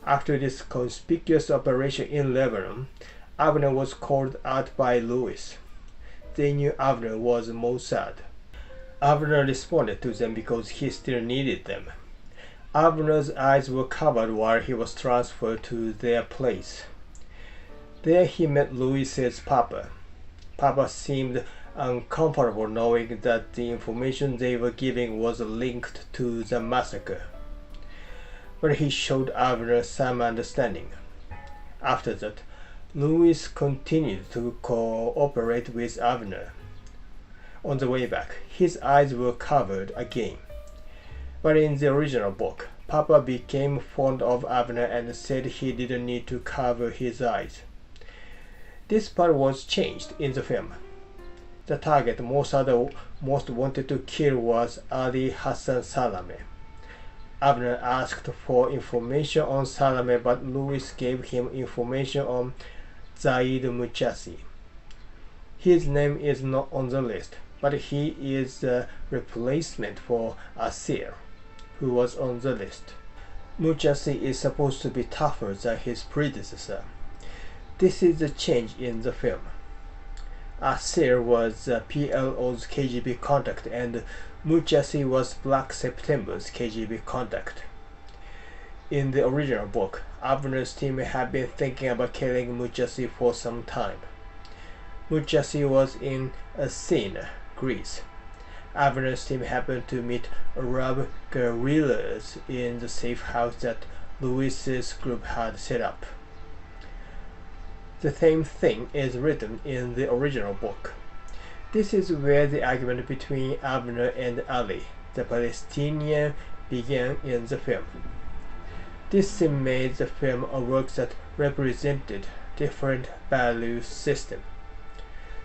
After this conspicuous operation in Lebanon, Avner was called out by Louis. They knew Avner was Mossad. Avner responded to them because he still needed them. Avner's eyes were covered while he was transferred to their place. There he met Louis's papa. Papa seemed uncomfortable knowing that the information they were giving was linked to the massacre. But he showed Avner some understanding. After that, Louis continued to cooperate with Avner. On the way back, his eyes were covered again. But in the original book, Papa became fond of Avner and said he didn't need to cover his eyes. This part was changed in the film. The target Mossad most wanted to kill was Ali Hassan Salameh. Avner asked for information on Salameh, but Louis gave him information on Zaid Muchasi. His name is not on the list, but he is the replacement for Asir, who was on the list. Muchasi is supposed to be tougher than his predecessor. This is the change in the film. Asir was PLO's KGB contact and Muchasi was Black September's KGB contact. In the original book, Avner's team had been thinking about killing Muchasi for some time. Muchasi was in Athena, Greece. Avner's team happened to meet Arab guerrillas in the safe house that Louis's group had set up. The same thing is written in the original book. This is where the argument between Avner and Ali, the Palestinian, began in the film. This made the film a work that represented different value systems.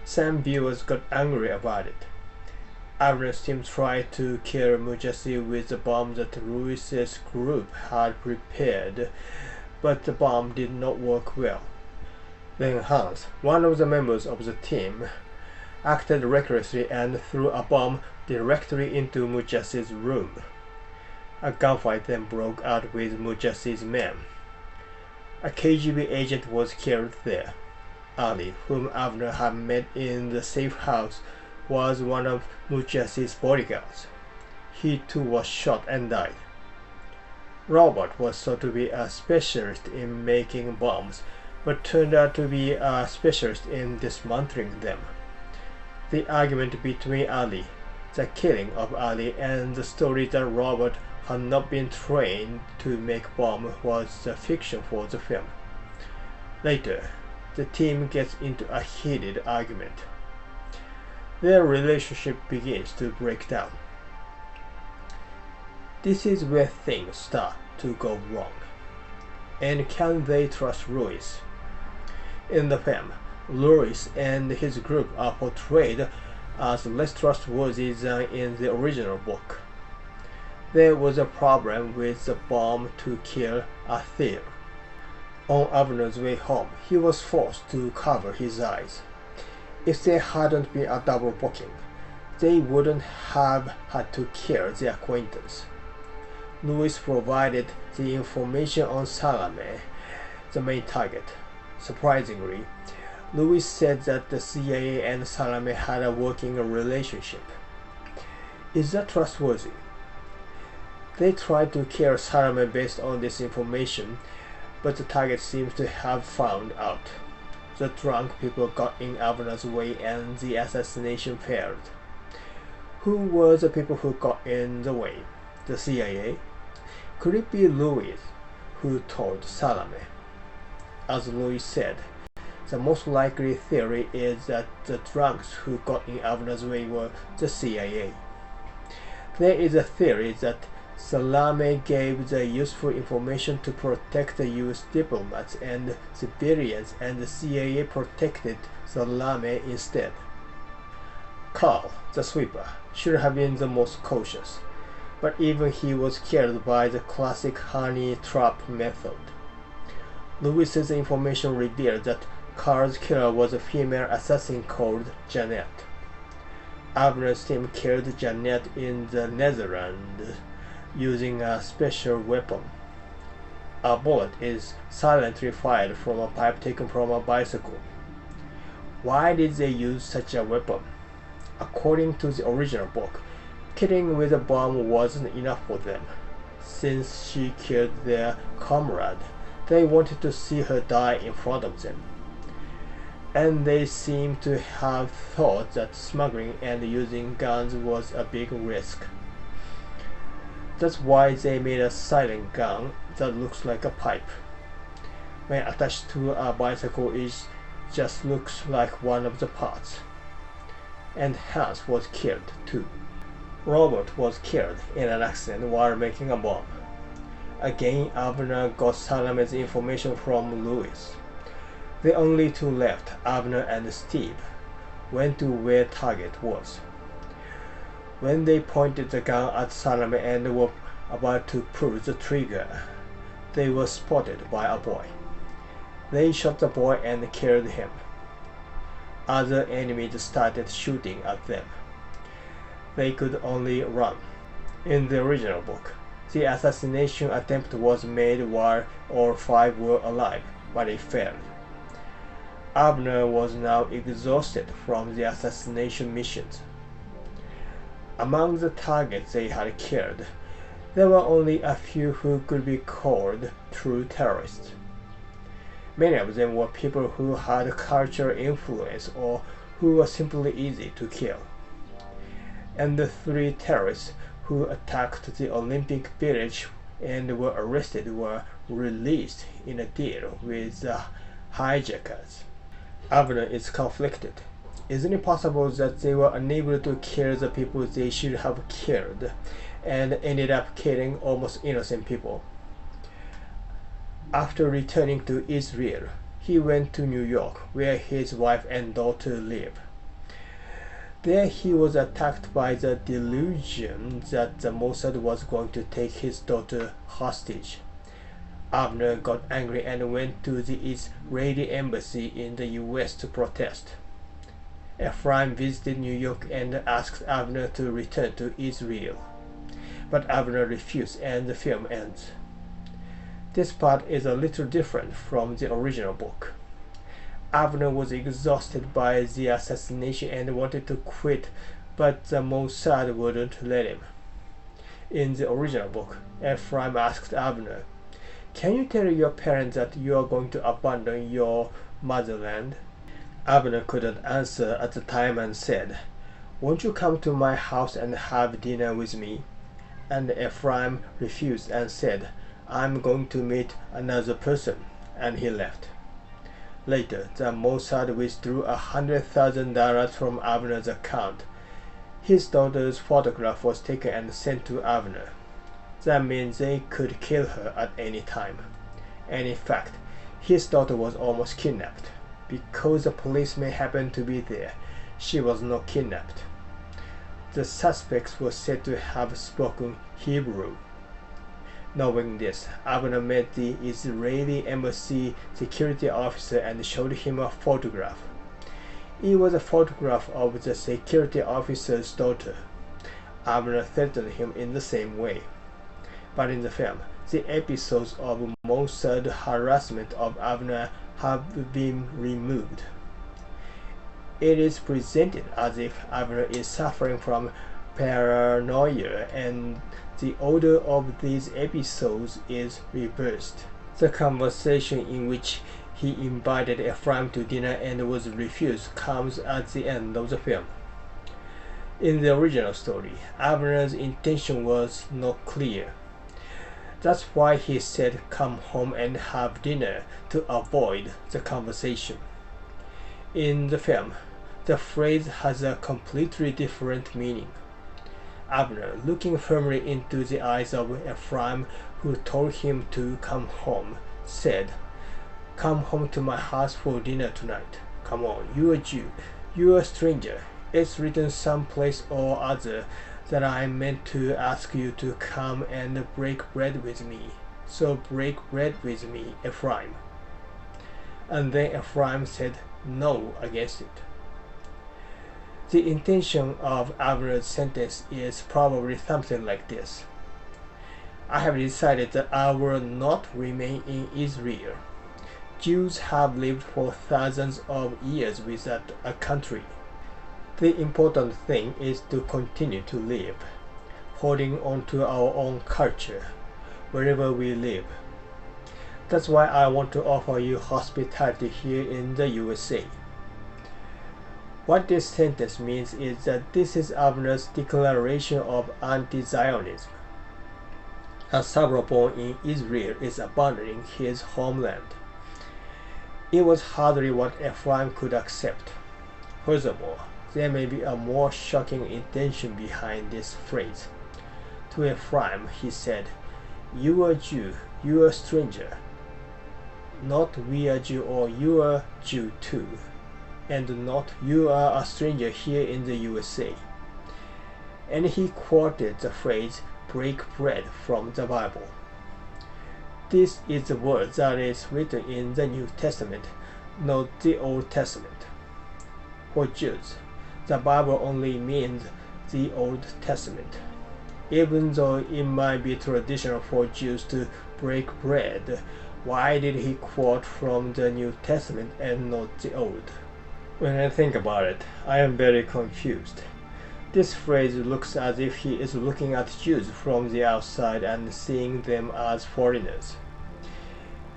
Some viewers got angry about it. Avner's team tried to kill Muchasi with the bomb that Louis's group had prepared, but the bomb did not work well. Then Hinds, one of the members of the team, acted recklessly and threw a bomb directly into Muchasi's room. A gunfight then broke out with Muchasi's men. A KGB agent was killed there. Ali, whom Avner had met in the safe house, was one of Muchasi's bodyguards. He too was shot and died. Robert was thought to be a specialist in making bombs, but turned out to be a specialist in dismantling them. The argument between Ali, the killing of Ali, and the story that Robert had not been trained to make bombs was the fiction for the film. Later, the team gets into a heated argument. Their relationship begins to break down. This is where things start to go wrong. And can they trust Louis? In the film, Louis and his group are portrayed as less trustworthy than in the original book. There was a problem with the bomb to kill Athir. On Avner's way home, he was forced to cover his eyes. If there hadn't been a double booking, they wouldn't have had to kill the acquaintance. Louis provided the information on Salameh, the main target. Surprisingly, Louis said that the CIA and Salameh had a working relationship. Is that trustworthy? They tried to kill Salameh based on this information, but the target seems to have found out. The drunk people got in Avner's way and the assassination failed. Who were the people who got in the way? The CIA? Could it be Louis who told Salameh? As Louis said, the most likely theory is that the drunks who got in Avner's way were the CIA. There is a theory that Salameh gave the useful information to protect the US diplomats and civilians, and the CIA protected Salameh instead. Karl, the sweeper, should have been the most cautious, but even he was killed by the classic honey trap method. Louis's information revealed that Karl's killer was a female assassin called Janet. Avner's team killed Janet in the Netherlands using a special weapon. A bullet is silently fired from a pipe taken from a bicycle. Why did they use such a weapon? According to the original book, killing with a bomb wasn't enough for them. Since she killed their comrade, they wanted to see her die in front of them. And they seem to have thought that smuggling and using guns was a big risk. That's why they made a silent gun that looks like a pipe. When attached to a bicycle, it just looks like one of the parts. And Hinds was killed too. Robert was killed in an accident while making a bomb. Again, Abner got Salame's information from Louis. The only two left, Abner and Steve, went to where target was. When they pointed the gun at Salame and were about to pull the trigger, they were spotted by a boy. They shot the boy and killed him. Other enemies started shooting at them. They could only run. In the original book, the assassination attempt was made while all five were alive, but it failed. Abner was now exhausted from the assassination missions. Among the targets they had killed, there were only a few who could be called true terrorists. Many of them were people who had cultural influence or who were simply easy to kill. And the three terrorists who attacked the Olympic Village and were arrested were released in a deal with the hijackers. Abner is conflicted. Isn't it possible that they were unable to kill the people they should have killed and ended up killing almost innocent people? After returning to Israel, he went to New York, where his wife and daughter live. There he was attacked by the delusion that the Mossad was going to take his daughter hostage. Abner got angry and went to the Israeli embassy in the US to protest. Ephraim visited New York and asked Abner to return to Israel. But Abner refused and the film ends. This part is a little different from the original book. Abner was exhausted by the assassination and wanted to quit, but the Mossad wouldn't let him. In the original book, Ephraim asked Abner, "Can you tell your parents that you are going to abandon your motherland?" Abner couldn't answer at the time and said, "Won't you come to my house and have dinner with me?" And Ephraim refused and said, "I'm going to meet another person," and he left. Later, the Mossad withdrew $100,000 from Abner's account. His daughter's photograph was taken and sent to Abner. That means they could kill her at any time. And in fact, his daughter was almost kidnapped. Because the policeman happened to be there, she was not kidnapped. The suspects were said to have spoken Hebrew. Knowing this, Abner met the Israeli embassy security officer and showed him a photograph. It was a photograph of the security officer's daughter. Abner threatened him in the same way. But in the film, the episodes of Mossad harassment of Abner have been removed. It is presented as if Abner is suffering from paranoia, and the order of these episodes is reversed. The conversation in which he invited Ephraim to dinner and was refused comes at the end of the film. In the original story, Abner's intention was not clear. That's why he said, "Come home and have dinner," to avoid the conversation. In the film, the phrase has a completely different meaning. Abner, looking firmly into the eyes of Ephraim, who told him to come home, said, "Come home to my house for dinner tonight. Come on, you're a Jew. You're a stranger. It's written someplace or other that I meant to ask you to come and break bread with me. So break bread with me, Ephraim." And then Ephraim said no against it. The intention of Abner's sentence is probably something like this: I have decided that I will not remain in Israel. Jews have lived for thousands of years without a country. The important thing is to continue to live, holding on to our own culture, wherever we live. That's why I want to offer you hospitality here in the USA. What this sentence means is that this is Avner's declaration of anti-Zionism. A suburban in Israel is abandoning his homeland. It was hardly what Ephraim could accept. Furthermore, there may be a more shocking intention behind this phrase. To Ephraim, he said, "You are Jew, you are a stranger. Not we are Jew or you are Jew too, and not you are a stranger here in the USA." And he quoted the phrase, "break bread" from the Bible. This is the word that is written in the New Testament, not the Old Testament. For Jews, the Bible only means the Old Testament. Even though it might be traditional for Jews to break bread, why did he quote from the New Testament and not the Old? When I think about it, I am very confused. This phrase looks as if he is looking at Jews from the outside and seeing them as foreigners.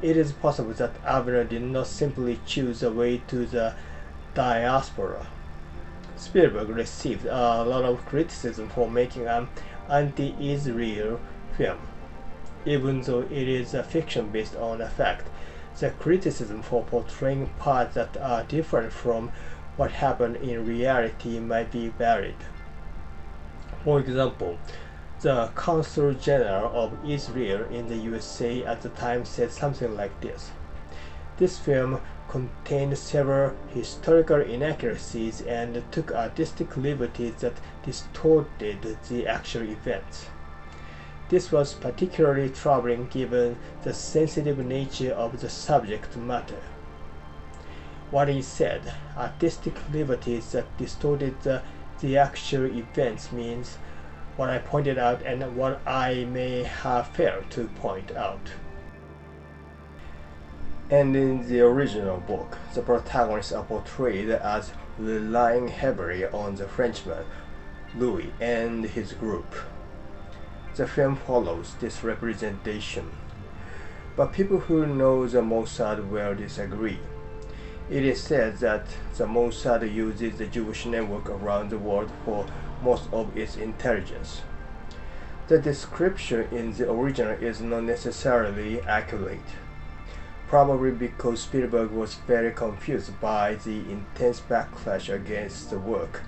It is possible that Avner did not simply choose a way to the diaspora. Spielberg received a lot of criticism for making an anti-Israel film. Even though it is a fiction based on a fact, the criticism for portraying parts that are different from what happened in reality might be varied. For example, the Consul General of Israel in the USA at the time said something like this: "This film contained several historical inaccuracies and took artistic liberties that distorted the actual events. This was particularly troubling given the sensitive nature of the subject matter." What he said, artistic liberties that distorted the actual events, means what I pointed out and what I may have failed to point out. And in the original book, the protagonists are portrayed as relying heavily on the Frenchman, Louis, and his group. The film follows this representation, but people who know the Mossad will disagree. It is said that the Mossad uses the Jewish network around the world for most of its intelligence. The description in the original is not necessarily accurate, probably because Spielberg was very confused by the intense backlash against the work.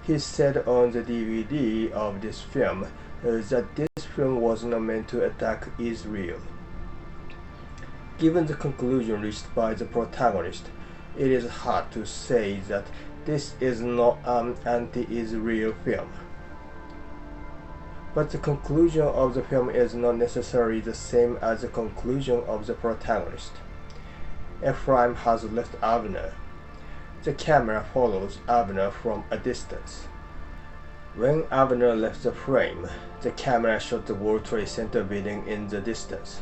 He said on the DVD of this film that this film was not meant to attack Israel. Given the conclusion reached by the protagonist, it is hard to say that this is not an anti-Israel film. But the conclusion of the film is not necessarily the same as the conclusion of the protagonist. Ephraim has left Avner. The camera follows Avner from a distance. When Avner left the frame, the camera shot the World Trade Center building in the distance.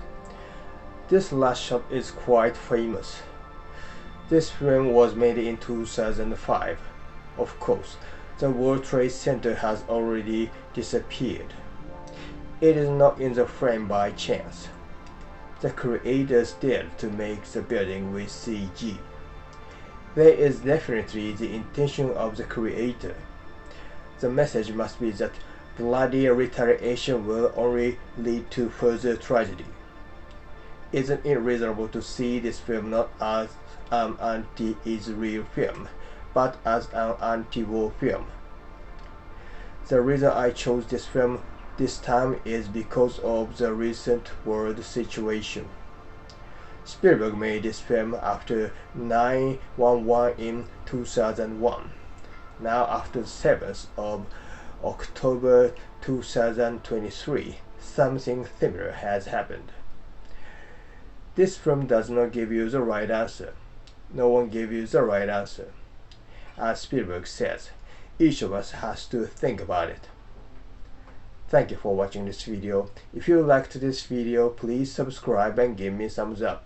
This last shot is quite famous. This film was made in 2005. Of course, the World Trade Center has already disappeared. It is not in the frame by chance. The creators dared to make the building with CG. There is definitely the intention of the creator. The message must be that bloody retaliation will only lead to further tragedy. Isn't it reasonable to see this film not as an anti-Israel film, but as an anti-war film? The reason I chose this film this time is because of the recent world situation. Spielberg made this film after 9/11 in 2001. Now after the 7th of October 2023, something similar has happened. This film does not give you the right answer. No one gave you the right answer. As Spielberg says, each of us has to think about it. Thank you for watching this video. If you liked this video, please subscribe and give me thumbs up.